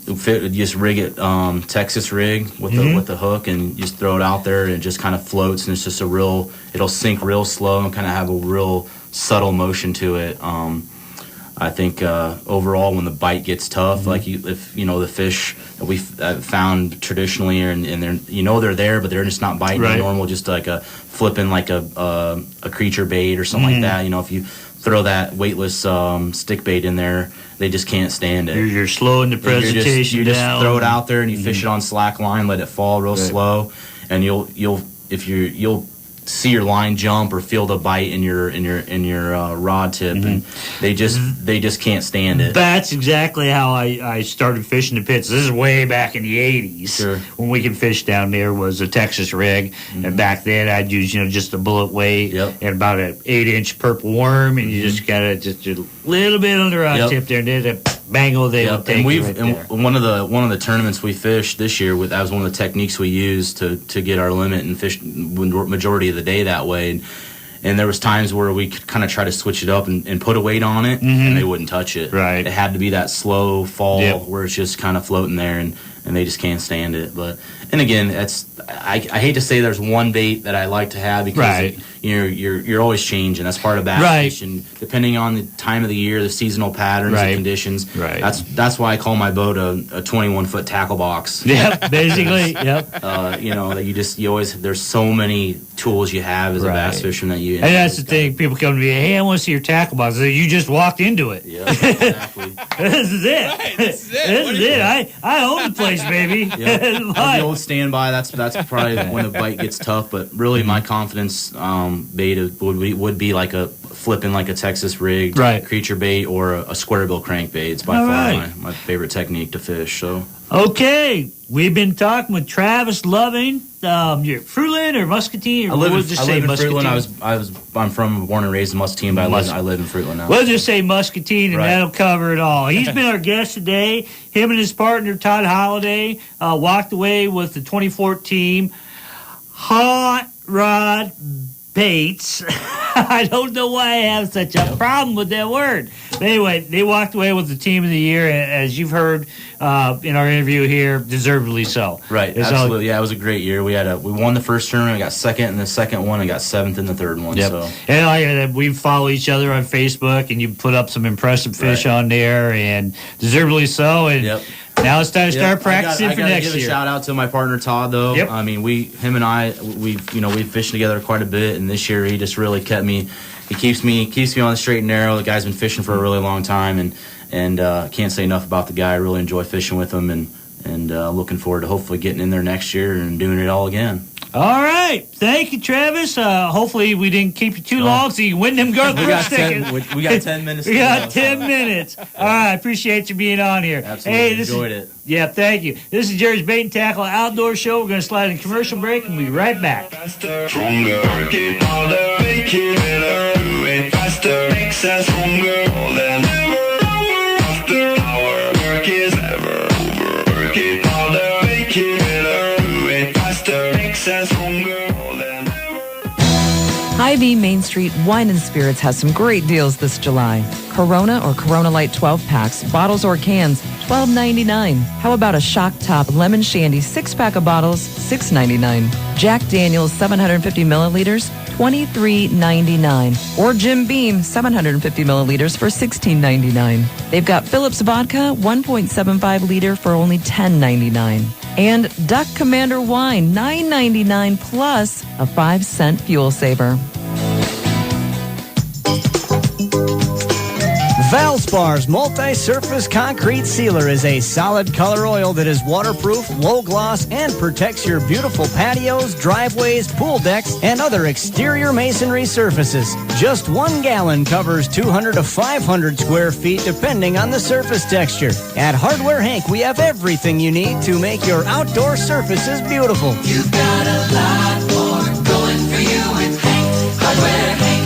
just rig it, Texas rig with the hook, and just throw it out there, and it just kind of floats, and it's just it'll sink real slow and kind of have a real subtle motion to it. I think overall, when the bite gets tough, like if the fish that we've found traditionally, and they're there, but they're just not biting normal, just like flipping like a creature bait or something like that. If you throw that weightless stick bait in there, they just can't stand it. You're slowing the presentation you down. just throw it out there and you fish it on slack line, let it fall real slow, and you'll see your line jump or feel the bite in your rod tip, and they just can't stand it. That's exactly how I started fishing the pits. This is way back in the 80s. Sure. When we could fish down there was a Texas rig, and back then I'd use just a bullet weight and about an 8-inch purple worm, and you just got to just a little bit on the rod tip there, and then a bangle they would take. And one of the tournaments we fished this year, that was one of the techniques we used to get our limit and fish majority of the day that way. And there was times where we could kind of try to switch it up and put a weight on it, and they wouldn't touch it. Right. It had to be that slow fall where it's just kind of floating there, and they just can't stand it. And again, I hate to say there's one bait that I like to have because you're always changing. That's part of bass fishing, depending on the time of the year, the seasonal patterns, the conditions. Right. That's why I call my boat a 21-foot tackle box. Yep, basically. Yep. That you always, there's so many tools you have as a bass fisherman that you. And that's the thing. People come to me, hey, I want to see your tackle box. I say, you just walked into it. Yeah, exactly. This is it. Right, this is it. I own the place, baby. The old standby. That's probably when the bite gets tough. But really, my confidence bait would be like flipping like a Texas rig creature bait or a square bill crankbait. It's by far my favorite technique to fish. So. Okay, we've been talking with Travis Loving. You're Fruitland or Muscatine? Or I live in Fruitland. I'm born and raised in Muscatine, but I live in Fruitland now. We'll just say Muscatine, and that'll cover it all. He's been our guest today. Him and his partner, Todd Holliday, walked away with the 2014 Hot Rod Baits. I don't know why I have such a problem with that word. But anyway, they walked away with the team of the year, as you've heard in our interview here, deservedly so. Right, absolutely. Yeah, it was a great year. We won the first tournament, we got second in the second one, and got seventh in the third one. Yep. So. And we follow each other on Facebook, and you put up some impressive fish on there, and deservedly so. And now it's time to start practicing for next year. I got to give a shout out to my partner Todd, though. Yep. I mean, him and I, we've fished together quite a bit, and this year he just really kept me. He keeps me on the straight and narrow. The guy's been fishing for a really long time, and can't say enough about the guy. I really enjoy fishing with him, and looking forward to hopefully getting in there next year and doing it all again. All right. Thank you, Travis. Hopefully we didn't keep you too long so you can win them Garth Brooks tickets. We got 10 minutes. We got 10 minutes. All right. Appreciate you being on here. Absolutely. Enjoyed it. Yeah, thank you. This is Jerry's Bait and Tackle Outdoor Show. We're going to slide in a commercial break, and we'll be right back. Stronger, keep all the making better, do it faster, makes us stronger than ever. After our work is ever over, keep all the making better, do it faster, makes us stronger than ever. Hy-Vee Main Street Wine and Spirits has some great deals this July. Corona or Corona Light 12 packs, bottles or cans, $12.99. How about a Shock Top Lemon Shandy 6-pack of bottles, $6.99. Jack Daniel's 750 milliliters, $23.99. Or Jim Beam 750 milliliters for $16.99. They've got Phillips Vodka 1.75 liter for only $10.99. And Duck Commander Wine $9.99 plus a 5-cent fuel saver. Valspar's multi-surface concrete sealer is a solid color oil that is waterproof, low gloss, and protects your beautiful patios, driveways, pool decks, and other exterior masonry surfaces. Just 1 gallon covers 200 to 500 square feet depending on the surface texture. At Hardware Hank, we have everything you need to make your outdoor surfaces beautiful. You've got a lot more going for you with Hank, Hardware Hank.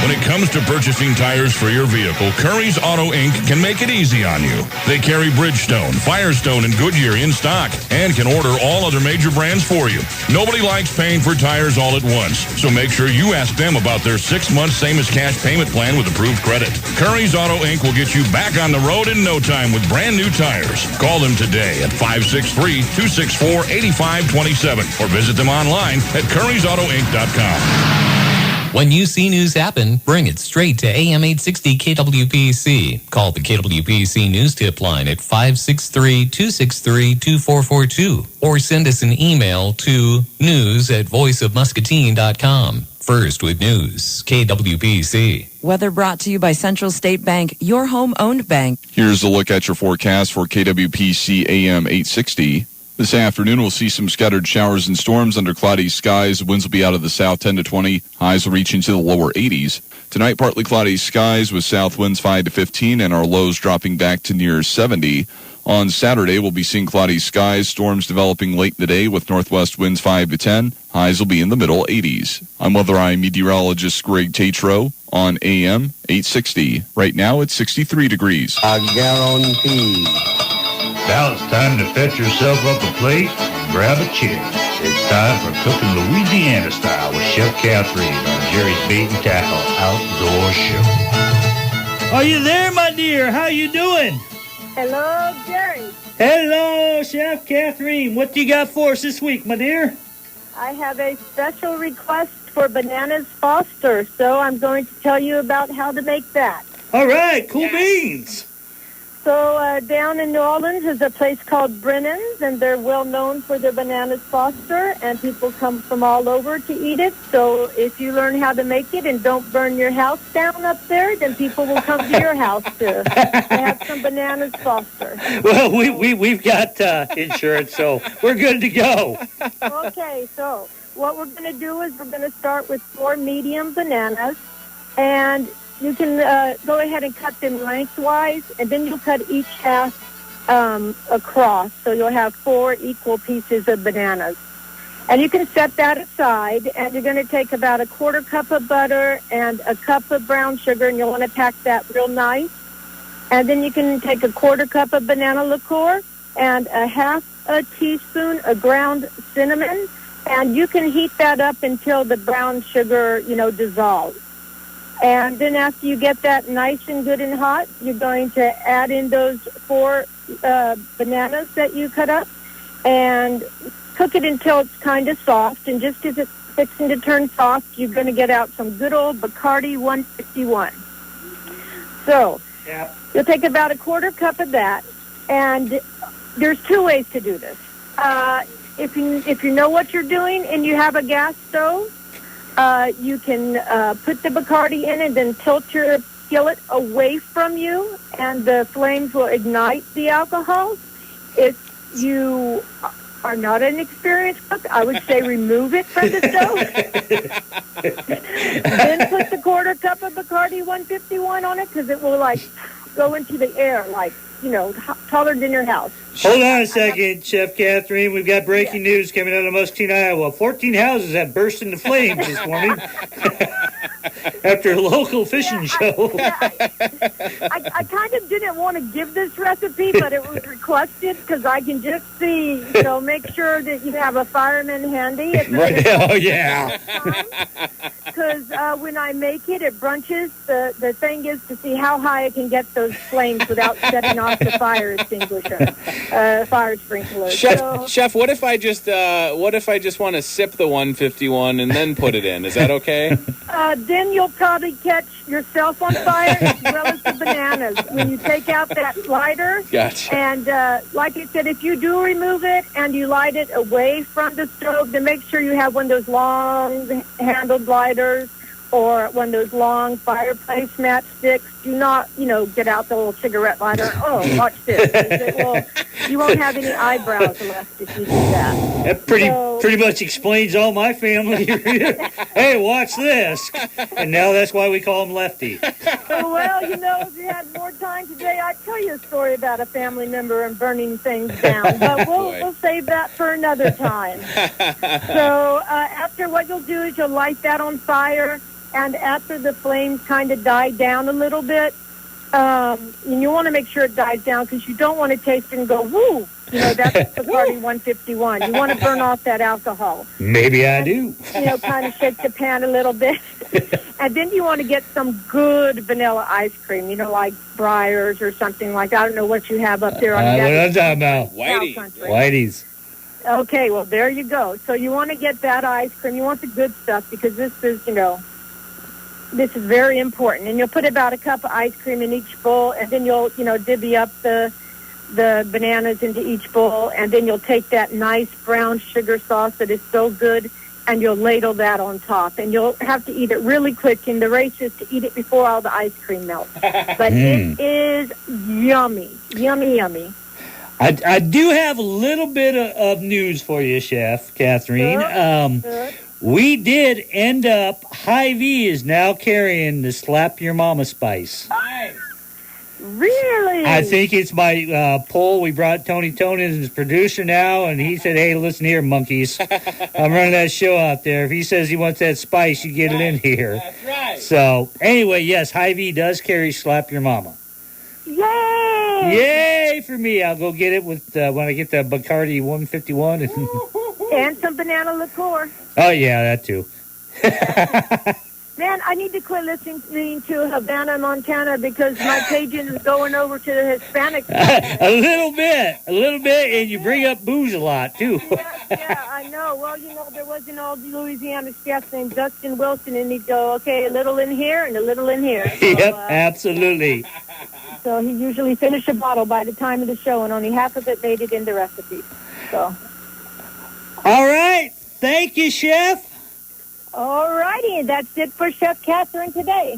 When it comes to purchasing tires for your vehicle, Curry's Auto Inc. can make it easy on you. They carry Bridgestone, Firestone, and Goodyear in stock and can order all other major brands for you. Nobody likes paying for tires all at once, so make sure you ask them about their 6-month same-as-cash payment plan with approved credit. Curry's Auto Inc. will get you back on the road in no time with brand new tires. Call them today at 563-264-8527 or visit them online at currysautoinc.com. When you see news happen, bring it straight to AM 860 KWPC. Call the KWPC News Tip line at 563-263-2442 or send us an email to news@voiceofmuscatine.com. First with news, KWPC. Weather brought to you by Central State Bank, your home-owned bank. Here's a look at your forecast for KWPC AM 860. This afternoon, we'll see some scattered showers and storms under cloudy skies. Winds will be out of the south 10 to 20. Highs will reach into the lower 80s. Tonight, partly cloudy skies with south winds 5 to 15 and our lows dropping back to near 70. On Saturday, we'll be seeing cloudy skies, storms developing late in the day with northwest winds 5 to 10. Highs will be in the middle 80s. I'm Weather Eye meteorologist Greg Tatro on AM 860. Right now, it's 63 degrees. I guarantee. Now it's time to fetch yourself up a plate and grab a chair. It's time for Cooking Louisiana Style with Chef Catherine on Jerry's Bait and Tackle Outdoor Show. Are you there, my dear? How you doing? Hello, Jerry. Hello, Chef Catherine. What do you got for us this week, my dear? I have a special request for Bananas Foster, so I'm going to tell you about how to make that. All right, cool beans. So down in New Orleans is a place called Brennan's, and they're well known for their Bananas Foster, and people come from all over to eat it. So if you learn how to make it and don't burn your house down up there, then people will come to your house to have some Bananas Foster. Well, we've got insurance, so we're good to go. Okay, so what we're going to do is we're going to start with 4 medium bananas, and you can go ahead and cut them lengthwise, and then you'll cut each half across, so you'll have 4 equal pieces of bananas. And you can set that aside, and you're going to take about a 1/4 cup of butter and a cup of brown sugar, and you'll want to pack that real nice. And then you can take a 1/4 cup of banana liqueur and a 1/2 a teaspoon of ground cinnamon, and you can heat that up until the brown sugar, dissolves. And then after you get that nice and good and hot, you're going to add in those 4 bananas that you cut up and cook it until it's kind of soft. And just as it's fixing to turn soft, you're going to get out some good old Bacardi 151. So you'll take about a 1/4 cup of that. And there's 2 ways to do this. If you know what you're doing and you have a gas stove, you can put the Bacardi in and then tilt your skillet away from you, and the flames will ignite the alcohol. If you are not an experienced cook, I would say remove it from the stove. Then put the 1/4 cup of Bacardi 151 on it, because it will, go into the air, taller than your house. Hold on a second, Chef Catherine. We've got breaking news coming out of Muscatine, Iowa. 14 houses have burst into flames this morning after a local fishing show. I kind of didn't want to give this recipe, but it was requested because I can just see. So make sure that you have a fireman handy. Oh, yeah. Because when I make it at brunches, the thing is to see how high I can get those flames without setting off the fire extinguisher. Fire sprinkler. Chef, what if I just want to sip the 151 and then put it in? Is that okay? Then you'll probably catch yourself on fire as well as the bananas when you take out that lighter. Gotcha. And like I said, if you do remove it and you light it away from the stove, then make sure you have one of those long-handled lighters or one of those long fireplace matchsticks. Do not, get out the little cigarette lighter. Oh, watch this. You won't have any eyebrows left if you do that. That pretty much explains all my family. Hey, watch this. And now that's why we call him Lefty. Well, if you had more time today, I'd tell you a story about a family member and burning things down. But we'll save that for another time. So after, what you'll do is you'll light that on fire. And after the flames kind of die down a little bit, and you want to make sure it dies down because you don't want to taste it and go, woo, that's Bacardi 151. You want to burn off that alcohol. Maybe I do. Kind of shake the pan a little bit. And then you want to get some good vanilla ice cream, like Breyers or something like that. I don't know what you have up there on what I'm talking about. Whitey's. Okay, well, there you go. So you want to get that ice cream. You want the good stuff because this is, this is very important. And you'll put about a cup of ice cream in each bowl, and then you'll, divvy up the bananas into each bowl, and then you'll take that nice brown sugar sauce that is so good, and you'll ladle that on top. And you'll have to eat it really quick, and the race is to eat it before all the ice cream melts. But it is yummy. Yummy, yummy. I do have a little bit of news for you, Chef Catherine. We did end up, Hy-Vee is now carrying the Slap Your Mama spice. Really? I think it's my poll. We brought Tony Tone in as producer now, and he said, hey, listen here, monkeys. I'm running that show out there. If he says he wants that spice, you get it in here. That's right. So, anyway, yes, Hy-Vee does carry Slap Your Mama. Yay! Yay for me. I'll go get it with when I get the Bacardi 151. And some banana liqueur. Oh, yeah, that too. Man, I need to quit listening to Havana, Montana, because my paging is going over to the Hispanic. A little bit, and you bring up booze a lot, too. Yeah, I know. Well, there was an old Louisiana chef named Dustin Wilson, and he'd go, okay, a little in here and a little in here. So, yep, absolutely. So he usually finished a bottle by the time of the show, and only half of it made it into recipes. So. All right. Thank you, Chef. All righty, and that's it for Chef Catherine today.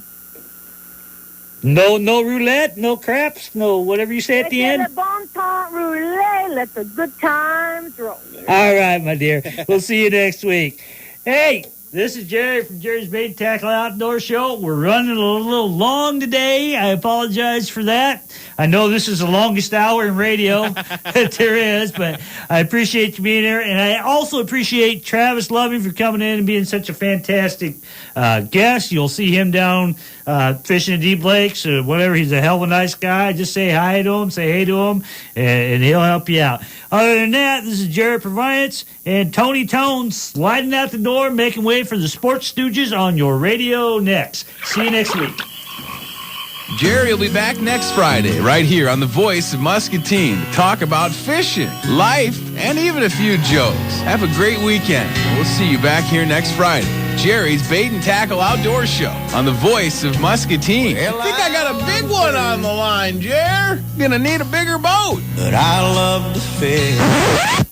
No roulette, no craps, no whatever you say at the end. Bon temps roulette, let the good times roll. All right, my dear. We'll see you next week. Hey, this is Jerry from Jerry's Bait Tackle Outdoor Show. We're running a little long today. I apologize for that. I know this is the longest hour in radio that there is, but I appreciate you being there. And I also appreciate Travis Loving for coming in and being such a fantastic guest. You'll see him down fishing in deep lakes or whatever. He's a hell of a nice guy. Just say hi to him, say hey to him, and he'll help you out. Other than that, this is Jerry Proviance and Tony Tone sliding out the door, making way for the Sports Stooges on your radio next. See you next week. Jerry will be back next Friday, right here on The Voice of Muscatine, to talk about fishing, life, and even a few jokes. Have a great weekend. We'll see you back here next Friday. Jerry's Bait and Tackle Outdoor Show on The Voice of Muscatine. I think I got a big one on the line, Jer. Gonna need a bigger boat. But I love to fish.